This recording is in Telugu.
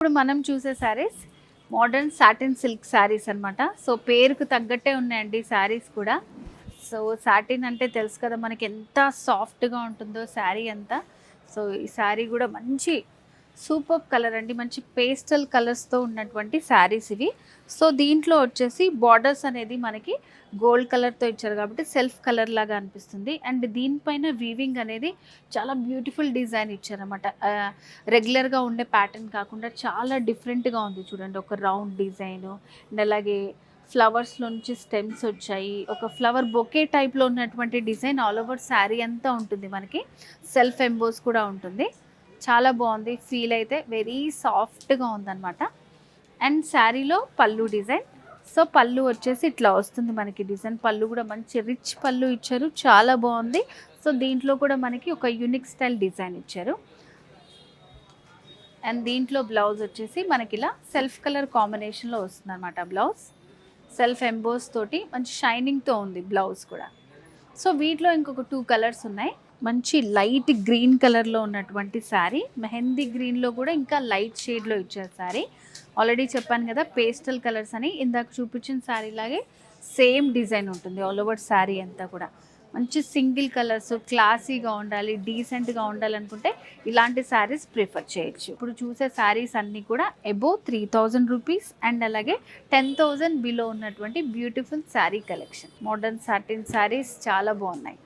ఇప్పుడు మనం చూసే saris modern satin silk saris అన్నమాట. సో పేరుకు తగ్గట్టే ఉన్నాయండి శారీస్ కూడా. సో సాటిన్ అంటే తెలుసు కదా మనకి ఎంత సాఫ్ట్గా ఉంటుందో శారీ అంతా. సో ఈ శారీ కూడా మంచి సూపర్ కలర్ అండి, మంచి పేస్టల్ కలర్స్తో ఉన్నటువంటి శారీస్ ఇవి. సో దీంట్లో వచ్చేసి బార్డర్స్ అనేది మనకి గోల్డ్ కలర్తో ఇచ్చారు కాబట్టి సెల్ఫ్ కలర్ లాగా అనిపిస్తుంది. అండ్ దీనిపైన వీవింగ్ అనేది చాలా బ్యూటిఫుల్ డిజైన్ ఇచ్చారన్నమాట. రెగ్యులర్గా ఉండే ప్యాటర్న్ కాకుండా చాలా డిఫరెంట్గా ఉంది చూడండి. ఒక రౌండ్ డిజైన్ అండ్ అలాగే ఫ్లవర్స్లో నుంచి స్టెమ్స్ వచ్చాయి. ఒక ఫ్లవర్ బొకే టైప్లో ఉన్నటువంటి డిజైన్ ఆల్ ఓవర్ శారీ అంతా ఉంటుంది. మనకి సెల్ఫ్ ఎంబోస్ కూడా ఉంటుంది. చాలా బాగుంది, ఫీల్ అయితే వెరీ సాఫ్ట్గా ఉందన్నమాట. అండ్ శారీలో పళ్ళు డిజైన్. సో పళ్ళు వచ్చేసి ఇట్లా వస్తుంది మనకి డిజైన్. పళ్ళు కూడా మంచి రిచ్ పళ్ళు ఇచ్చారు, చాలా బాగుంది. సో దీంట్లో కూడా మనకి ఒక యూనిక్ స్టైల్ డిజైన్ ఇచ్చారు. అండ్ దీంట్లో బ్లౌజ్ వచ్చేసి మనకి ఇలా సెల్ఫ్ కలర్ కాంబినేషన్లో వస్తుంది అనమాట. బ్లౌజ్ సెల్ఫ్ ఎంబోస్ తోటి మంచి షైనింగ్తో ఉంది బ్లౌజ్ కూడా. సో వీటిలో ఇంకొక 2 కలర్స్ ఉన్నాయి. మంచి లైట్ గ్రీన్ కలర్లో ఉన్నటువంటి శారీ, మెహందీ గ్రీన్లో కూడా ఇంకా లైట్ షేడ్లో ఇచ్చారు శారీ. ఆల్రెడీ చెప్పాను కదా పేస్టల్ కలర్స్ అని. ఇందాక చూపించిన శారీ లాగే సేమ్ డిజైన్ ఉంటుంది ఆల్ ఓవర్ శారీ అంతా కూడా. మంచి సింగిల్ కలర్స్, క్లాసీగా ఉండాలి, డీసెంట్గా ఉండాలనుకుంటే ఇలాంటి శారీస్ ప్రిఫర్ చేయొచ్చు. ఇప్పుడు చూసే శారీస్ అన్నీ కూడా అబోవ్ 3000 రూపీస్ అండ్ అలాగే 10,000 బిలో ఉన్నటువంటి beautiful sari collection. Modern satin saris చాలా బాగున్నాయి.